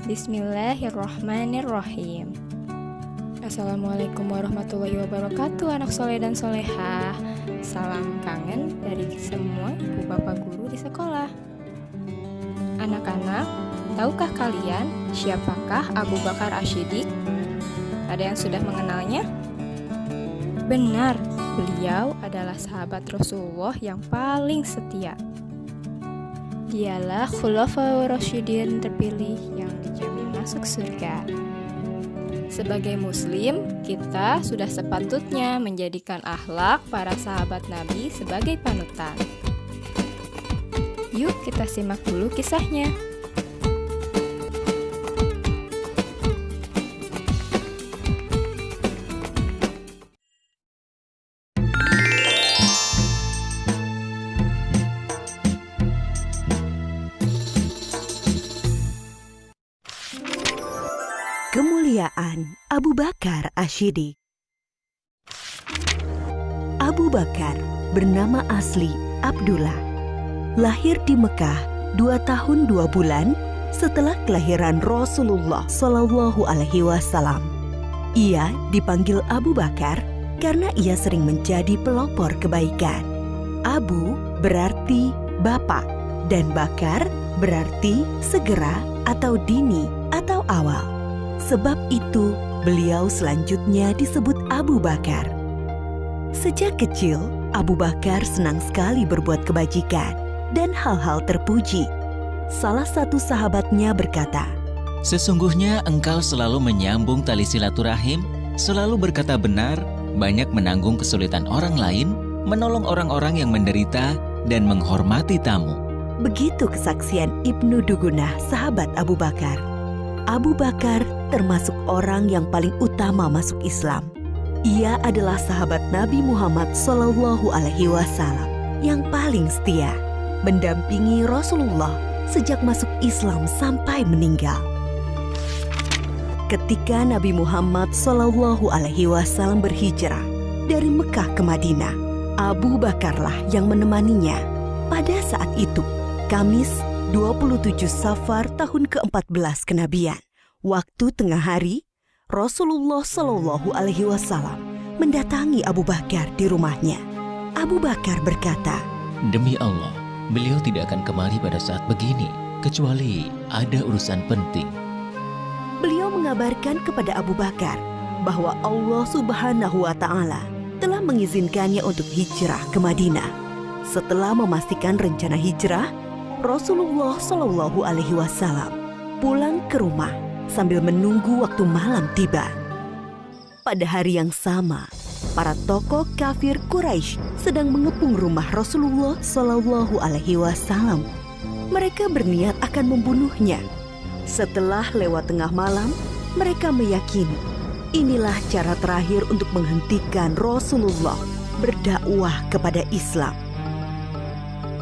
Bismillahirrohmanirrohim. Assalamualaikum warahmatullahi wabarakatuh, anak soleh dan solehah. Salam kangen dari semua ibu bapak guru di sekolah. Anak-anak, tahukah kalian siapakah Abu Bakar Ash-Shiddiq? Ada yang sudah mengenalnya? Benar, beliau adalah sahabat Rasulullah yang paling setia. Dialah Khulafaur Rasyidin terpilih yang dijamin masuk surga. Sebagai muslim, kita sudah sepatutnya menjadikan akhlak para sahabat Nabi sebagai panutan. Yuk kita simak dulu kisahnya. Kemuliaan Abu Bakar Ash-Shiddiq. Abu Bakar bernama asli Abdullah. Lahir di Mekah 2 tahun 2 bulan setelah kelahiran Rasulullah Shallallahu Alaihi Wasallam. Ia dipanggil Abu Bakar karena ia sering menjadi pelopor kebaikan. Abu berarti bapak dan Bakar berarti segera atau dini atau awal. Sebab itu, beliau selanjutnya disebut Abu Bakar. Sejak kecil, Abu Bakar senang sekali berbuat kebajikan dan hal-hal terpuji. Salah satu sahabatnya berkata, "Sesungguhnya engkau selalu menyambung tali silaturahim, selalu berkata benar, banyak menanggung kesulitan orang lain, menolong orang-orang yang menderita, dan menghormati tamu." Begitu kesaksian Ibnu Dugunah, sahabat Abu Bakar. Abu Bakar termasuk orang yang paling utama masuk Islam. Ia adalah sahabat Nabi Muhammad Shallallahu Alaihi Wasallam yang paling setia, mendampingi Rasulullah sejak masuk Islam sampai meninggal. Ketika Nabi Muhammad Shallallahu Alaihi Wasallam berhijrah dari Mekah ke Madinah, Abu Bakarlah yang menemaninya. Pada saat itu, Kamis 27 Safar tahun ke-14 kenabian, waktu tengah hari, Rasulullah Shallallahu Alaihi Wasallam mendatangi Abu Bakar di rumahnya. Abu Bakar berkata, "Demi Allah, beliau tidak akan kemari pada saat begini, kecuali ada urusan penting." Beliau mengabarkan kepada Abu Bakar bahwa Allah Subhanahu wa Ta'ala telah mengizinkannya untuk hijrah ke Madinah. Setelah memastikan rencana hijrah, Rasulullah Shallallahu Alaihi Wasallam pulang ke rumah sambil menunggu waktu malam tiba. Pada hari yang sama, para tokoh kafir Quraisy sedang mengepung rumah Rasulullah Shallallahu Alaihi Wasallam. Mereka berniat akan membunuhnya. Setelah lewat tengah malam, mereka meyakini inilah cara terakhir untuk menghentikan Rasulullah berdakwah kepada Islam.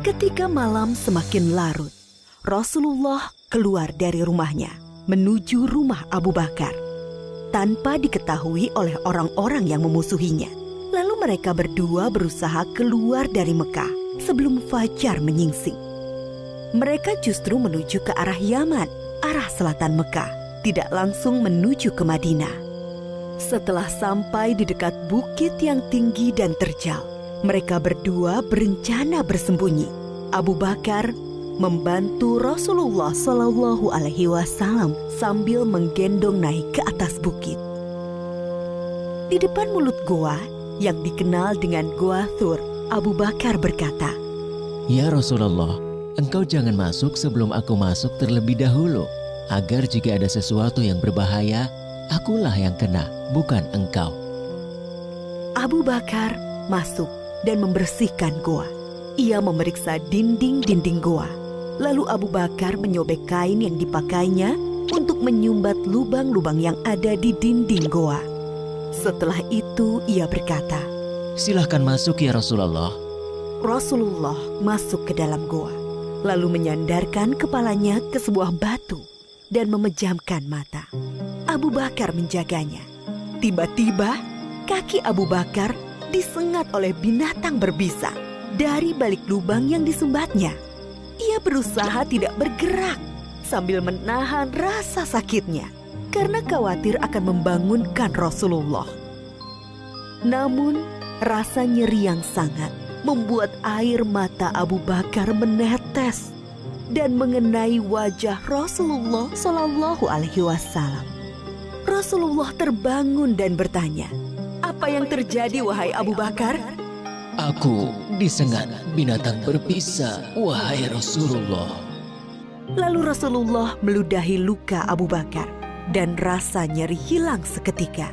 Ketika malam semakin larut, Rasulullah keluar dari rumahnya menuju rumah Abu Bakar tanpa diketahui oleh orang-orang yang memusuhinya. Lalu mereka berdua berusaha keluar dari Mekah sebelum fajar menyingsing. Mereka justru menuju ke arah Yaman, arah selatan Mekah, tidak langsung menuju ke Madinah. Setelah sampai di dekat bukit yang tinggi dan terjal, mereka berdua berencana bersembunyi. Abu Bakar membantu Rasulullah Shallallahu Alaihi Wasallam sambil menggendong naik ke atas bukit. Di depan mulut goa yang dikenal dengan Goa Thur, Abu Bakar berkata, "Ya Rasulullah, engkau jangan masuk sebelum aku masuk terlebih dahulu, agar jika ada sesuatu yang berbahaya, akulah yang kena, bukan engkau." Abu Bakar masuk dan membersihkan goa. Ia memeriksa dinding-dinding goa. Lalu Abu Bakar menyobek kain yang dipakainya untuk menyumbat lubang-lubang yang ada di dinding goa. Setelah itu ia berkata, "Silahkan masuk ya Rasulullah." Rasulullah masuk ke dalam goa, lalu menyandarkan kepalanya ke sebuah batu dan memejamkan mata. Abu Bakar menjaganya. Tiba-tiba kaki Abu Bakar disengat oleh binatang berbisa dari balik lubang yang disumbatnya. Ia berusaha tidak bergerak sambil menahan rasa sakitnya karena khawatir akan membangunkan Rasulullah. Namun, rasa nyeri yang sangat membuat air mata Abu Bakar menetes dan mengenai wajah Rasulullah Shallallahu Alaihi Wasallam. Rasulullah terbangun dan bertanya, "Apa yang terjadi, wahai Abu Bakar?" Aku disengat binatang berbisa, wahai Rasulullah. Lalu Rasulullah meludahi luka Abu Bakar dan rasa nyeri hilang seketika.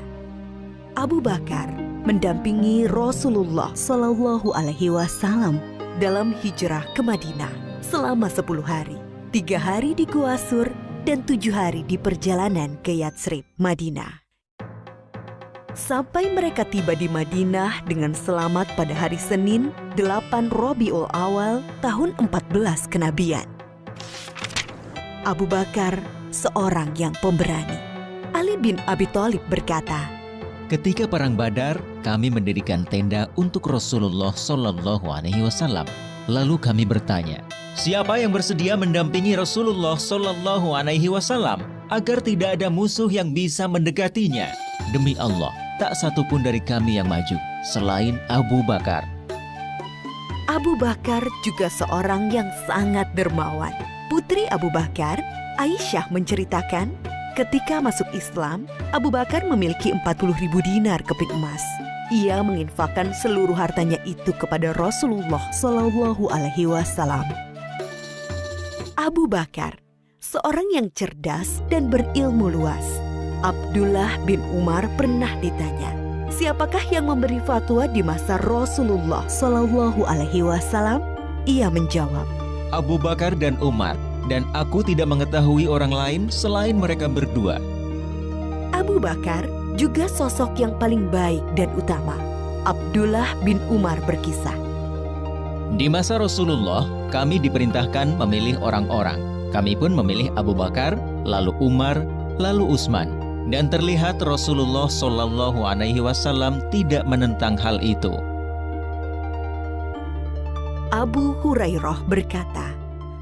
Abu Bakar mendampingi Rasulullah Shallallahu Alaihi Wasallam dalam hijrah ke Madinah selama 10 hari, 3 hari di Gua Sur dan 7 hari di perjalanan ke Yatsrib, Madinah. Sampai mereka tiba di Madinah dengan selamat pada hari Senin 8 Rabiul Awal tahun 14 kenabian. Abu Bakar seorang yang pemberani. Ali bin Abi Thalib berkata, Ketika perang Badar, kami mendirikan tenda untuk Rasulullah Shallallahu Alaihi Wasallam. Lalu kami bertanya, siapa yang bersedia mendampingi Rasulullah Shallallahu Alaihi Wasallam agar tidak ada musuh yang bisa mendekatinya? Demi Allah, tak satu pun dari kami yang maju selain Abu Bakar. Abu Bakar juga seorang yang sangat dermawan. Putri Abu Bakar, Aisyah menceritakan, ketika masuk Islam, Abu Bakar memiliki 40.000 dinar keping emas. Ia menginfakkan seluruh hartanya itu kepada Rasulullah Shallallahu Alaihi Wasallam. Abu Bakar, seorang yang cerdas dan berilmu luas. Abdullah bin Umar pernah ditanya, siapakah yang memberi fatwa di masa Rasulullah Shallallahu Alaihi Wasallam? Ia menjawab, Abu Bakar dan Umar, dan aku tidak mengetahui orang lain selain mereka berdua. Abu Bakar juga sosok yang paling baik dan utama. Abdullah bin Umar berkisah, Di masa Rasulullah, kami diperintahkan memilih orang-orang. Kami pun memilih Abu Bakar, lalu Umar, lalu Utsman. Dan terlihat Rasulullah Shallallahu Alaihi Wasallam tidak menentang hal itu. Abu Hurairah berkata,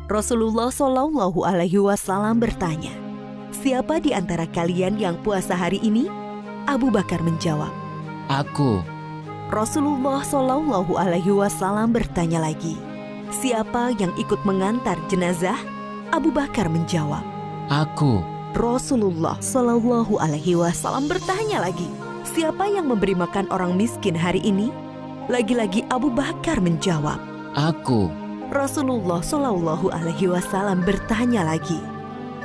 Rasulullah Shallallahu Alaihi Wasallam bertanya, siapa di antara kalian yang puasa hari ini? Abu Bakar menjawab, Aku. Rasulullah Shallallahu Alaihi Wasallam bertanya lagi, siapa yang ikut mengantar jenazah? Abu Bakar menjawab, Aku. Rasulullah Shallallahu Alaihi Wasallam bertanya lagi, siapa yang memberi makan orang miskin hari ini? Lagi-lagi Abu Bakar menjawab, Aku. Rasulullah Shallallahu Alaihi Wasallam bertanya lagi,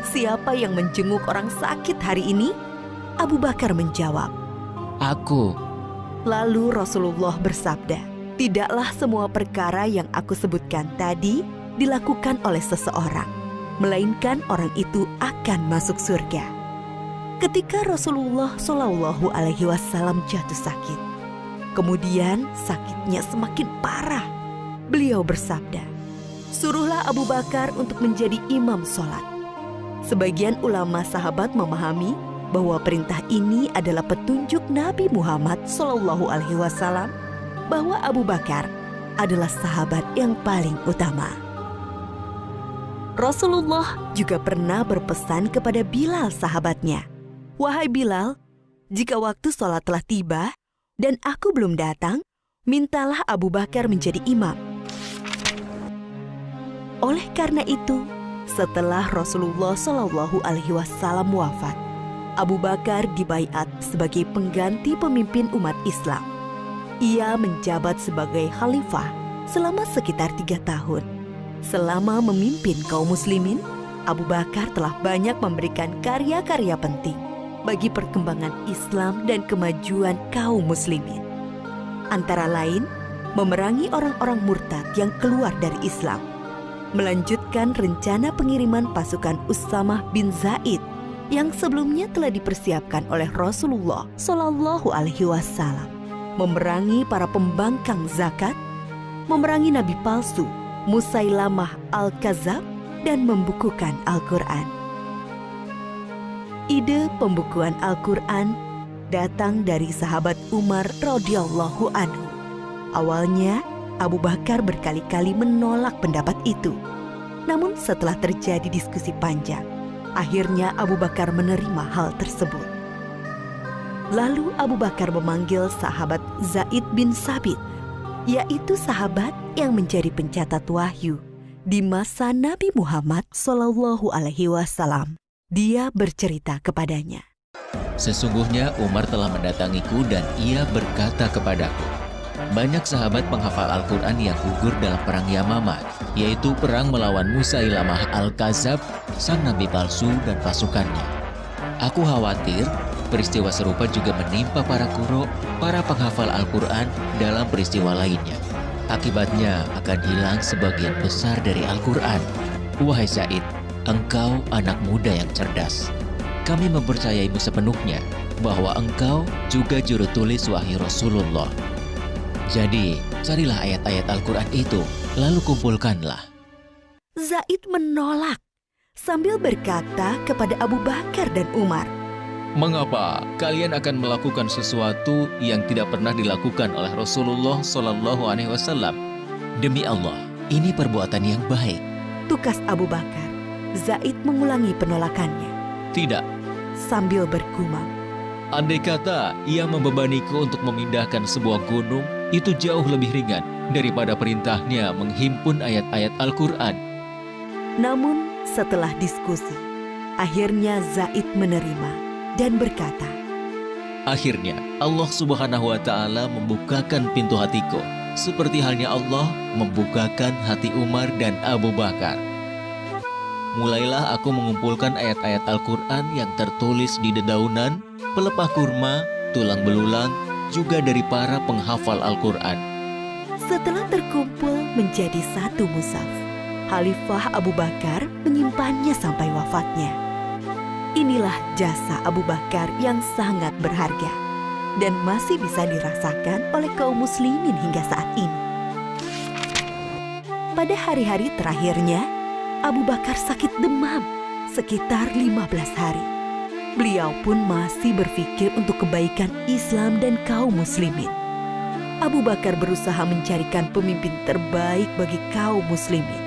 siapa yang menjenguk orang sakit hari ini? Abu Bakar menjawab, Aku. Lalu Rasulullah bersabda, tidaklah semua perkara yang aku sebutkan tadi dilakukan oleh seseorang, melainkan orang itu akan masuk surga. Ketika Rasulullah Shallallahu Alaihi Wasallam jatuh sakit, kemudian sakitnya semakin parah, beliau bersabda, suruhlah Abu Bakar untuk menjadi imam sholat. Sebagian ulama sahabat memahami bahwa perintah ini adalah petunjuk Nabi Muhammad Shallallahu Alaihi Wasallam bahwa Abu Bakar adalah sahabat yang paling utama. Rasulullah juga pernah berpesan kepada Bilal sahabatnya, wahai Bilal, jika waktu sholat telah tiba dan aku belum datang, mintalah Abu Bakar menjadi imam. Oleh karena itu, setelah Rasulullah Shallallahu Alaihi Wasallam wafat, Abu Bakar dibaiat sebagai pengganti pemimpin umat Islam. Ia menjabat sebagai khalifah selama sekitar 3 tahun. Selama memimpin kaum muslimin, Abu Bakar telah banyak memberikan karya-karya penting bagi perkembangan Islam dan kemajuan kaum muslimin. Antara lain, memerangi orang-orang murtad yang keluar dari Islam, melanjutkan rencana pengiriman pasukan Usamah bin Zaid yang sebelumnya telah dipersiapkan oleh Rasulullah Shallallahu Alaihi Wasallam, memerangi para pembangkang zakat, memerangi nabi palsu Musailamah al-Kadzab, dan membukukan Al-Quran. Ide pembukuan Al-Quran datang dari sahabat Umar radhiyallahu anhu. Awalnya, Abu Bakar berkali-kali menolak pendapat itu. Namun setelah terjadi diskusi panjang. Akhirnya Abu Bakar menerima hal tersebut. Lalu Abu Bakar memanggil sahabat Zaid bin Sabit, yaitu sahabat yang menjadi pencatat wahyu di masa Nabi Muhammad SAW. Dia bercerita kepadanya. Sesungguhnya Umar telah mendatangiku dan ia berkata kepadaku, banyak sahabat penghafal Al-Quran yang gugur dalam perang Yamamah, yaitu perang melawan Musailamah Al-Kazab, sang nabi palsu dan pasukannya. Aku khawatir peristiwa serupa juga menimpa para qurra, para penghafal Al-Quran dalam peristiwa lainnya. Akibatnya akan hilang sebagian besar dari Al-Quran. Wahai Zaid, engkau anak muda yang cerdas. Kami mempercayaimu sepenuhnya bahwa engkau juga juru tulis wahyu Rasulullah. Jadi, carilah ayat-ayat Al-Quran itu, lalu kumpulkanlah. Zaid menolak sambil berkata kepada Abu Bakar dan Umar, Mengapa kalian akan melakukan sesuatu yang tidak pernah dilakukan oleh Rasulullah SAW? Demi Allah, ini perbuatan yang baik. tukas Abu Bakar. Zaid mengulangi penolakannya Tidak, sambil bergumam. andai kata ia membebaniku untuk memindahkan sebuah gunung, itu jauh lebih ringan daripada perintahnya menghimpun ayat-ayat Al-Quran. Namun setelah diskusi, akhirnya Zaid menerima dan berkata, Akhirnya Allah Subhanahu wa Ta'ala membukakan pintu hatiku, seperti halnya Allah membukakan hati Umar dan Abu Bakar. Mulailah aku mengumpulkan ayat-ayat Al-Quran yang tertulis di dedaunan, pelepah kurma, tulang belulang, juga dari para penghafal Al-Quran. setelah terkumpul menjadi satu mushaf, Khalifah Abu Bakar menyimpannya sampai wafatnya. Inilah jasa Abu Bakar yang sangat berharga dan masih bisa dirasakan oleh kaum muslimin hingga saat ini. Pada hari-hari terakhirnya, Abu Bakar sakit demam sekitar 15 hari. Beliau pun masih berpikir untuk kebaikan Islam dan kaum muslimin. Abu Bakar berusaha mencarikan pemimpin terbaik bagi kaum muslimin,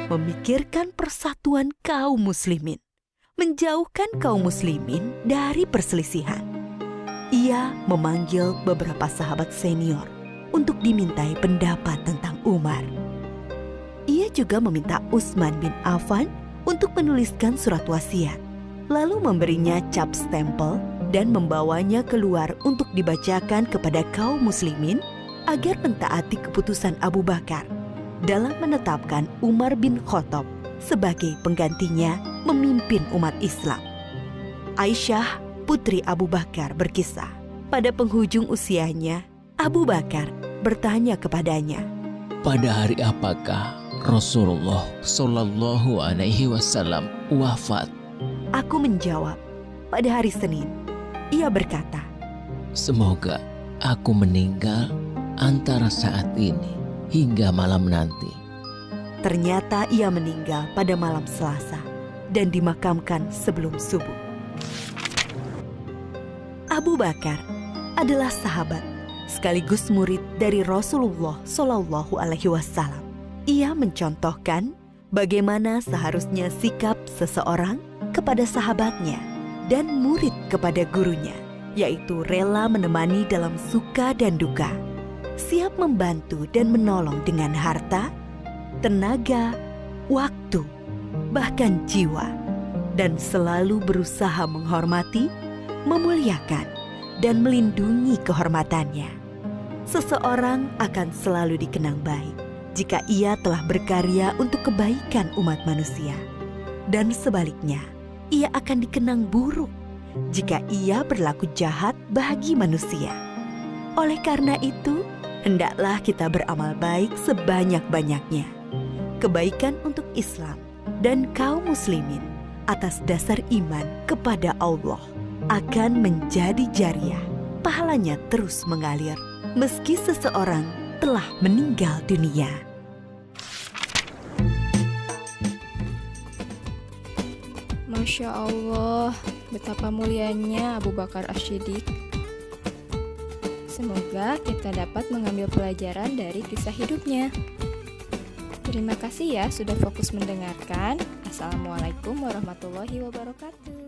memikirkan persatuan kaum muslimin, menjauhkan kaum muslimin dari perselisihan. Ia memanggil beberapa sahabat senior untuk dimintai pendapat tentang Umar. Ia juga meminta Utsman bin Affan untuk menuliskan surat wasiat, lalu memberinya cap stempel dan membawanya keluar untuk dibacakan kepada kaum muslimin agar mentaati keputusan Abu Bakar dalam menetapkan Umar bin Khattab sebagai penggantinya memimpin umat Islam. Aisyah, putri Abu Bakar, berkisah, pada penghujung usianya, Abu Bakar bertanya kepadanya, Pada hari apakah Rasulullah Shallallahu Alaihi Wasallam wafat? Aku menjawab, pada hari Senin. Ia berkata, Semoga aku meninggal antara saat ini hingga malam nanti. ternyata ia meninggal pada malam Selasa dan dimakamkan sebelum subuh. Abu Bakar adalah sahabat sekaligus murid dari Rasulullah Shallallahu Alaihi Wasallam. Ia mencontohkan bagaimana seharusnya sikap seseorang kepada sahabatnya dan murid kepada gurunya, yaitu rela menemani dalam suka dan duka, siap membantu dan menolong dengan harta, tenaga, waktu, bahkan jiwa, dan selalu berusaha menghormati, memuliakan, dan melindungi kehormatannya. Seseorang akan selalu dikenang baik jika ia telah berkarya untuk kebaikan umat manusia, dan sebaliknya, ia akan dikenang buruk jika ia berlaku jahat bagi manusia. Oleh karena itu, hendaklah kita beramal baik sebanyak-banyaknya, kebaikan untuk Islam dan kaum muslimin atas dasar iman kepada Allah akan menjadi jariah, pahalanya terus mengalir meski seseorang telah meninggal dunia. Masya Allah, betapa mulianya Abu Bakar As-Siddiq. Semoga kita dapat mengambil pelajaran dari kisah hidupnya. Terima kasih ya sudah fokus mendengarkan. Assalamualaikum warahmatullahi wabarakatuh.